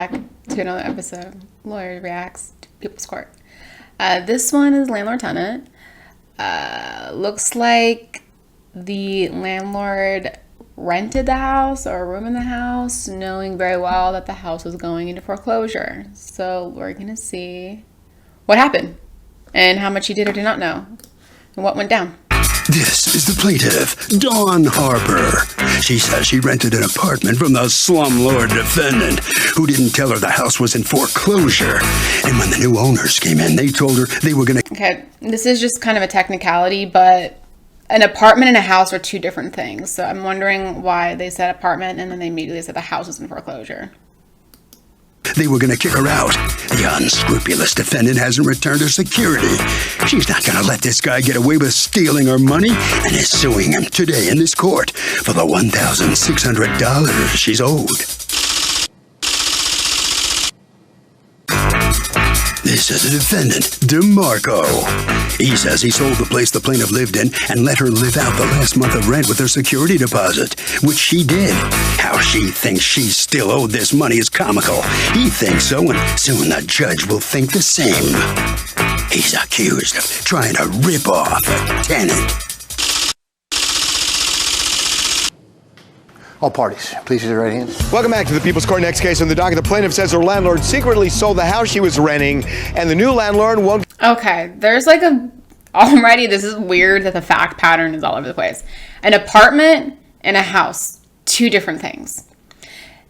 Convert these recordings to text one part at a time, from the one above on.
To another episode, Lawyer Reacts to People's Court. This one is landlord-tenant. Looks like the landlord rented the house or a room in the house, knowing very well that the house was going into foreclosure. So we're going to see what happened and how much he did or did not know and what went down. This is the plaintiff, Dawn Harper. She says she rented an apartment from the slumlord defendant who didn't tell her the house was in foreclosure. And when the new owners came in, they told her they were going to... Okay, this is just kind of a technicality, but an apartment and a house are two different things. So I'm wondering why they said apartment and then they immediately said the house was in foreclosure. They were going to kick her out. The unscrupulous defendant hasn't returned her security. She's not going to let this guy get away with stealing her money and is suing him today in this court for the $1,600 she's owed. This is the defendant, DeMarco. He says he sold the place the plaintiff lived in and let her live out the last month of rent with her security deposit, which she did. How she thinks she's still owed this money is comical. He thinks so, and soon the judge will think the same. He's accused of trying to rip off a tenant. All parties, please use your right hand. Welcome back to the People's Court. Next case on the docket. The plaintiff says her landlord secretly sold the house she was renting, and the new landlord won't... Okay, there's like already this is weird that the fact pattern is all over the place. An apartment and a house, two different things.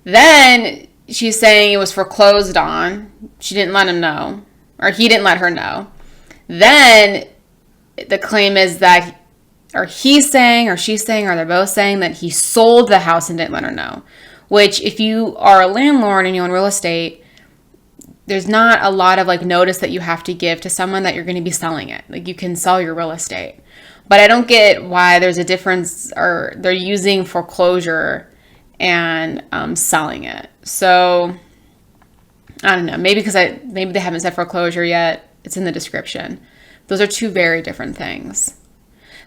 Then she's saying it was foreclosed on. She didn't let him know, or he didn't let her know. Then the claim is that or he's saying, or she's saying, or they're both saying that he sold the house and didn't let her know. Which, if you are a landlord and you own real estate, there's not a lot of like notice that you have to give to someone that you're going to be selling it. Like you can sell your real estate. But I don't get why there's a difference, or they're using foreclosure and selling it. So I don't know. Maybe they haven't said foreclosure yet. It's in the description. Those are two very different things.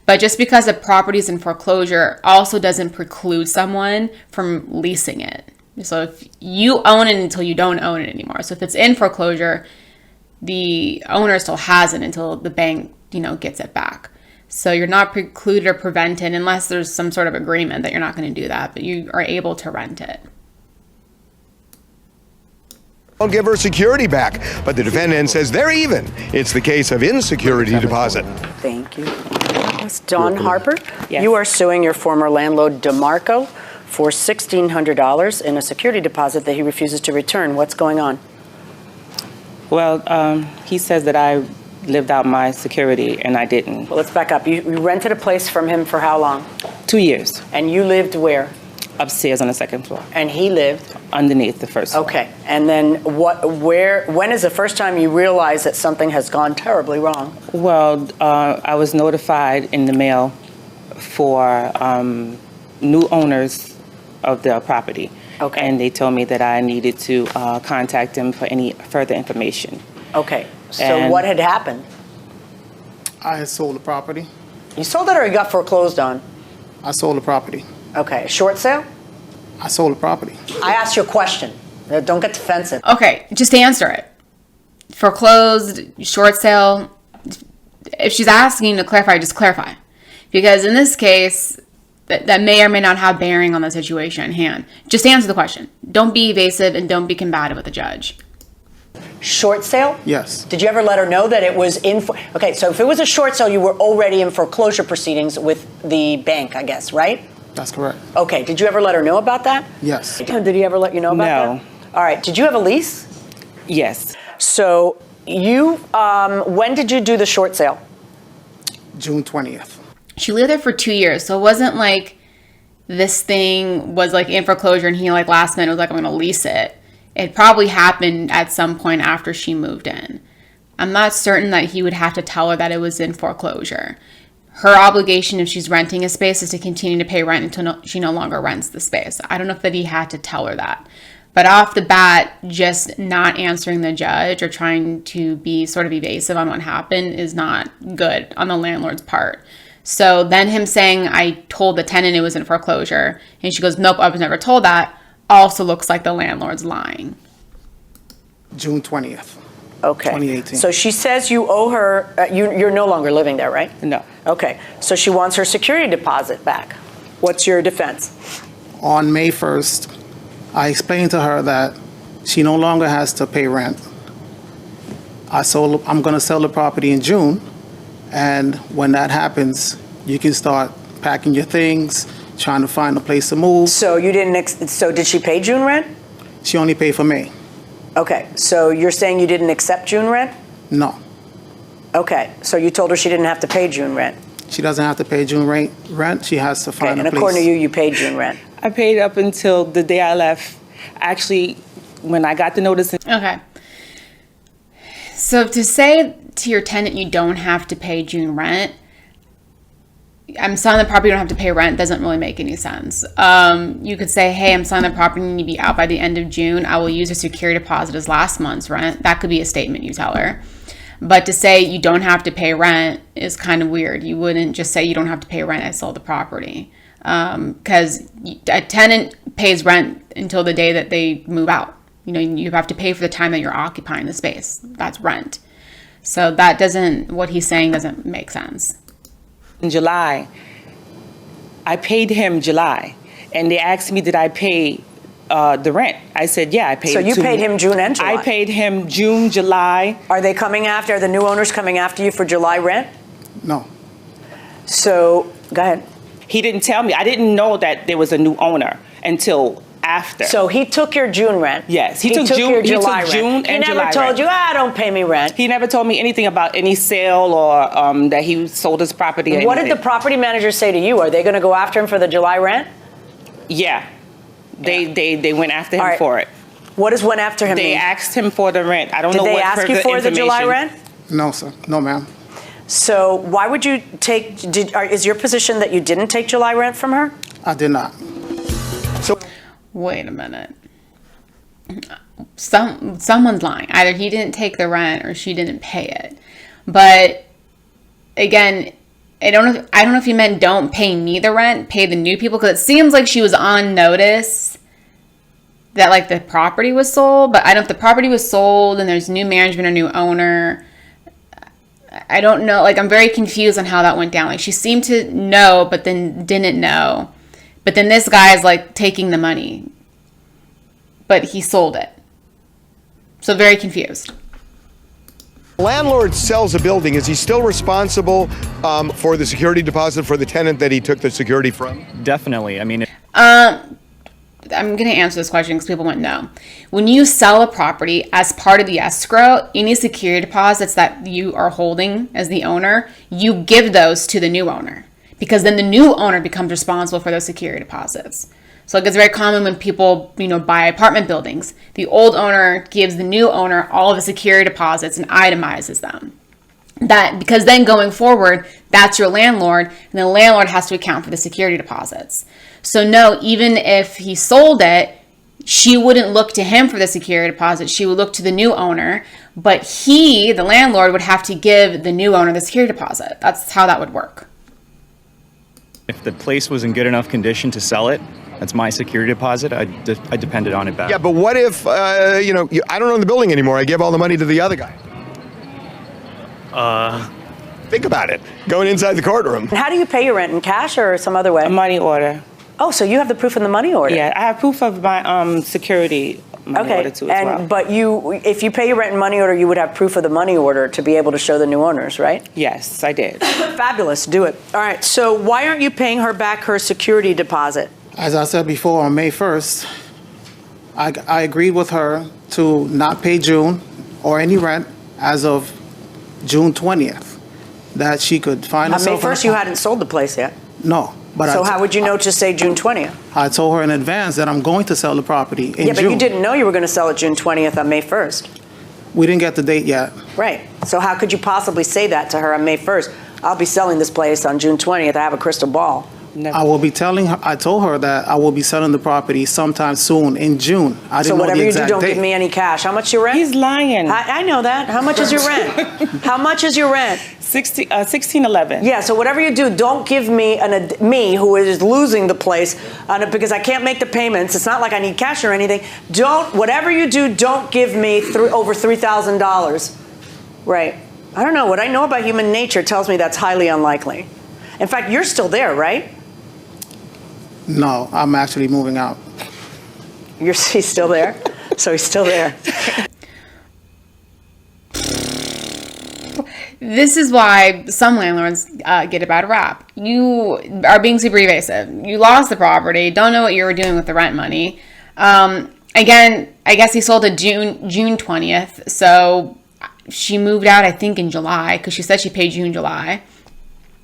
But just because a property is in foreclosure also doesn't preclude someone from leasing it. So if you own it until you don't own it anymore. So if it's in foreclosure, the owner still has it until the bank, gets it back. So you're not precluded or prevented unless there's some sort of agreement that you're not going to do that, but you are able to rent it. Won't give her security back, but the defendant says they're even. It's the case of insecurity deposit. Thank you. Dawn Harper, yes. You are suing your former landlord, DeMarco, for $1,600 in a security deposit that he refuses to return. What's going on? Well, he says that I lived out my security, and I didn't. Well, let's back up. You rented a place from him for how long? 2 years. And you lived where? Upstairs on the second floor. And he lived? Underneath the first floor. Okay. And then when is the first time you realized that something has gone terribly wrong? Well, I was notified in the mail for new owners of the property. Okay. And they told me that I needed to contact them for any further information. Okay. So And what had happened? I had sold the property. You sold it or you got foreclosed on? I sold the property. Okay. A short sale? I sold the property. I asked you a question. Don't get defensive. Okay, just answer it. Foreclosed, short sale. If she's asking to clarify, just clarify. Because in this case, that may or may not have bearing on the situation at hand. Just answer the question. Don't be evasive and don't be combative with the judge. Short sale? Yes. Did you ever let her know that it was in... Okay, so if it was a short sale, you were already in foreclosure proceedings with the bank, I guess, right? That's correct. Okay, did you ever let her know about that? Yes. Did he ever let you know about that? No. All right, did you have a lease? Yes. So you, when did you do the short sale? June 20th. She lived there for 2 years, so it wasn't like this thing was like in foreclosure and he like last minute was like, I'm going to lease it. It probably happened at some point after she moved in. I'm not certain that he would have to tell her that it was in foreclosure. Her obligation if she's renting a space is to continue to pay rent until she no longer rents the space. I don't know if that he had to tell her that. But off the bat, just not answering the judge or trying to be sort of evasive on what happened is not good on the landlord's part. So then him saying, I told the tenant it was in foreclosure, and she goes, nope, I was never told that, also looks like the landlord's lying. June 20th. Okay. 2018. So she says you owe her, you're no longer living there, right? No. Okay. So she wants her security deposit back. What's your defense? On May 1st, I explained to her that she no longer has to pay rent. I'm going to sell the property in June, and when that happens, you can start packing your things, trying to find a place to move. So you didn't, so did she pay June rent? She only paid for May. Okay. So you're saying you didn't accept June rent? No, Okay. So you told her she didn't have to pay June rent. she doesn't have to pay June rent. She has to Okay. find And a place. according to you, you paid June rent. I paid up until the day I left. Actually, when I got the notice. Okay. So to say to your tenant you don't have to pay June rent, I'm selling the property, you don't have to pay rent, doesn't really make any sense. You could say, hey, I'm selling the property, you need to be out by the end of June. I will use a security deposit as last month's rent. That could be a statement you tell her. But to say you don't have to pay rent is kind of weird. You wouldn't just say you don't have to pay rent, I sold the property. Because a tenant pays rent until the day that they move out. You know, you have to pay for the time that you're occupying the space. That's rent. So that doesn't, what he's saying doesn't make sense. In July, I paid him July, and they asked me, did I pay the rent? I said, yeah, I paid. So you paid him June and July? I paid him June, July. Are they coming after, are the new owners coming after you for July rent? No. So, go ahead. He didn't tell me. I didn't know that there was a new owner until after. So he took your June rent. Yes, he took June- your he took July rent. June He and never July told rent. you, don't pay me rent. He never told me anything about any sale or that he sold his property. Or What did anything. the property manager say to you? Are they going to go after him for the July rent? Yeah, they went after him All right. for it. What does went after him They mean? asked him for the rent. I don't Did know they what ask further you for the July information. rent? No, sir. No, ma'am. So why would you take, is your position that you didn't take July rent from her? I did not. So Wait a minute. Someone's lying. Either he didn't take the rent or she didn't pay it. But again, I don't know if you meant don't pay me the rent, pay the new people, because it seems like she was on notice that like the property was sold, but I don't know if the property was sold and there's new management or new owner. I don't know. Like, I'm very confused on how that went down. Like, she seemed to know, but then didn't know. But then this guy's like taking the money, but he sold it. So very confused. landlord sells a building. Is he still responsible for the security deposit for the tenant that he took the security from? Definitely. I mean, I'm going to answer this question because people want to know. When you sell a property as part of the escrow, any security deposits that you are holding as the owner, you give those to the new owner, because then the new owner becomes responsible for those security deposits. So like, it's very common when people, buy apartment buildings. The old owner gives the new owner all of the security deposits and itemizes them. That, because then going forward, that's your landlord, and the landlord has to account for the security deposits. So no, even if he sold it, she wouldn't look to him for the security deposit. She would look to the new owner, but he, the landlord, would have to give the new owner the security deposit. That's how that would work. if the place was in good enough condition to sell it, that's my security deposit. I depended on it back. Yeah, but what if, I don't own the building anymore. I give all the money to the other guy. Think about it. Going inside the courtroom. How do you pay your rent, in cash or some other way? A money order. Oh, so you have the proof in the money order? Yeah, I have proof of my security money order too as well. But if you pay your rent in money order, you would have proof of the money order to be able to show the new owners, right? Yes, I did. Fabulous, do it. All right, so why aren't you paying her back her security deposit? As I said before, on May 1st, I agreed with her to not pay June or any rent as of June 20th, that she could find On May herself. 1st, you hadn't sold the place yet. No, but So how would you know to say June 20th? I told her in advance that I'm going to sell the property in Yeah, but June. you didn't know you were going to sell it June 20th on May 1st. We didn't get the date yet. Right. So how could you possibly say that to her on May 1st? I'll be selling this place on June 20th. I have a crystal ball. Never. I will be telling her, I told her that I will be selling the property sometime soon in June. I So didn't know whatever the you do, exact don't date. give me any cash. How much your rent? He's lying. I know that. How much is your rent? How much is your rent? 1611. Yeah, so whatever you do, don't give me me who is losing the place because I can't make the payments. It's not like I need cash or anything. Whatever you do, don't give me over $3,000. Right. I don't know. What I know about human nature tells me that's highly unlikely. In fact, you're still there, right? No, I'm actually moving out. He's still there? So he's still there. This is why some landlords get a bad rap. You are being super evasive. You lost the property, don't know what you were doing with the rent money. Again, I guess he sold it June 20th, so she moved out, I think, in July, because she said she paid June, July.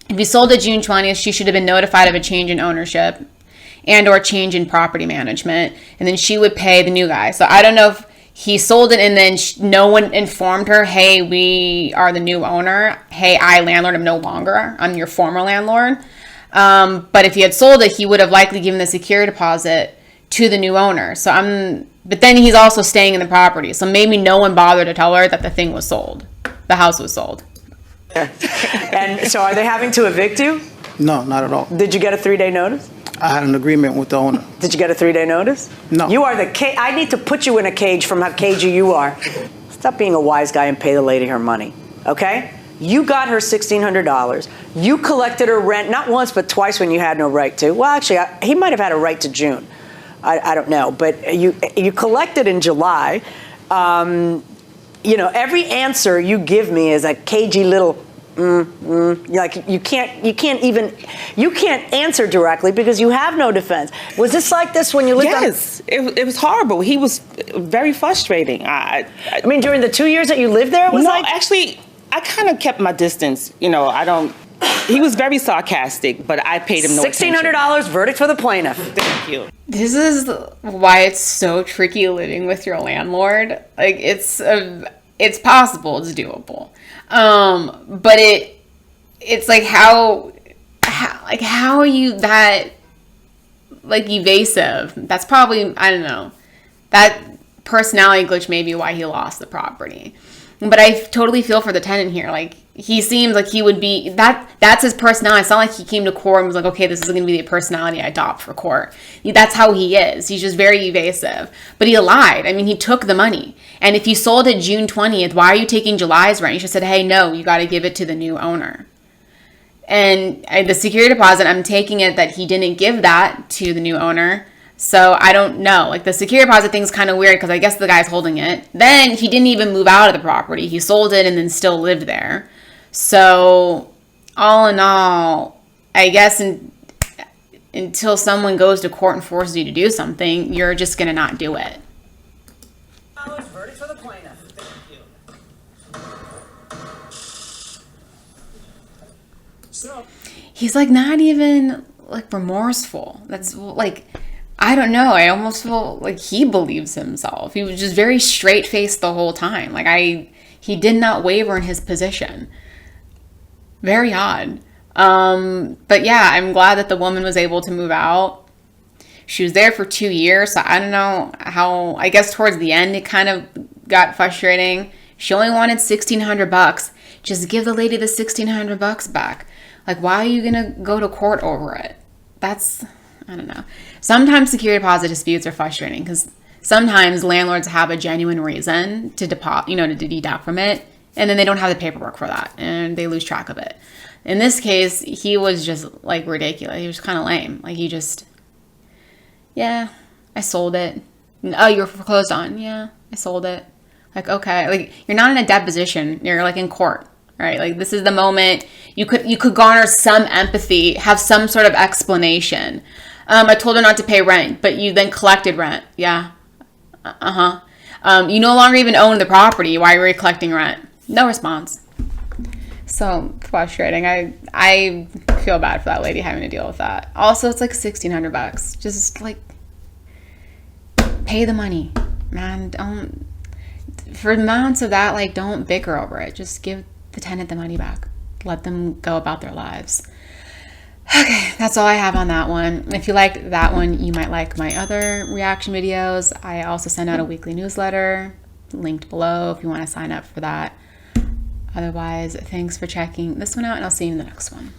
If he sold it June 20th, she should have been notified of a change in ownership and or change in property management, and then she would pay the new guy. So I don't know if he sold it and then no one informed her, hey, we are the new owner. Hey, landlord, I'm no longer. I'm your former landlord. But if he had sold it, he would have likely given the security deposit to the new owner. But then he's also staying in the property. So maybe no one bothered to tell her that the thing was sold. The house was sold. And so are they having to evict you? No, not at all. Did you get a 3-day notice? I had an agreement with the owner. Did you get a 3-day notice? No. You are I need to put you in a cage from how cagey you are. Stop being a wise guy and pay the lady her money, okay? You got her $1,600. You collected her rent, not once, but twice when you had no right to. Well, actually, he might have had a right to June. I don't know, but you collected in July. Every answer you give me is a cagey little like you can't answer directly because you have no defense. Was this like this when you lived on? Yes, it was horrible. He was very frustrating. I mean, during the 2 years that you lived there, it was actually, I kind of kept my distance. He was very sarcastic, but I paid him no attention. $1,600 verdict for the plaintiff. Thank you. This is why it's so tricky living with your landlord. Like, it's possible, it's doable. But it's like how are you that like evasive? That's probably, I don't know, that personality glitch may be why he lost the property. But I totally feel for the tenant here. Like, he seems like he would be, that's his personality. It's not like he came to court and was like, okay, this is going to be the personality I adopt for court. That's how he is. He's just very evasive. But he lied. I mean, he took the money. And if you sold it June 20th, why are you taking July's rent? You should have said, hey, no, you got to give it to the new owner. And the security deposit, I'm taking it that he didn't give that to the new owner. So I don't know. Like, the security deposit thing's kind of weird because I guess the guy's holding it. Then he didn't even move out of the property. He sold it and then still lived there. So all in all, I guess until someone goes to court and forces you to do something, you're just going to not do it. Verdict for the plaintiff. He's like not even like remorseful. That's like, I don't know. I almost feel like he believes himself. He was just very straight-faced the whole time. Like, he did not waver in his position. Very odd. But yeah, I'm glad that the woman was able to move out. She was there for 2 years, so I don't know how, I guess towards the end it kind of got frustrating. She only wanted $1,600. Just give the lady the $1,600 back. Like, why are you gonna go to court over it? That's, I don't know. Sometimes security deposit disputes are frustrating because sometimes landlords have a genuine reason to to deduct from it, and then they don't have the paperwork for that, and they lose track of it. In this case, he was just like ridiculous. He was kind of lame. Like, he just, yeah, I sold it. Oh, you were foreclosed on? Yeah, I sold it. Like, okay, like, you're not in a deposition. You're like in court, right? Like, this is the moment you could garner some empathy, have some sort of explanation. I told her not to pay rent, but you then collected rent. Yeah. You no longer even own the property. Why were you collecting rent? No response. So frustrating. I feel bad for that lady having to deal with that. Also, it's like $1,600. Just like, pay the money, man. Don't, for amounts of that, like, don't bicker over it. Just give the tenant the money back. Let them go about their lives. Okay, that's all I have on that one. If you liked that one, you might like my other reaction videos. I also send out a weekly newsletter, linked below if you want to sign up for that. Otherwise, thanks for checking this one out, and I'll see you in the next one.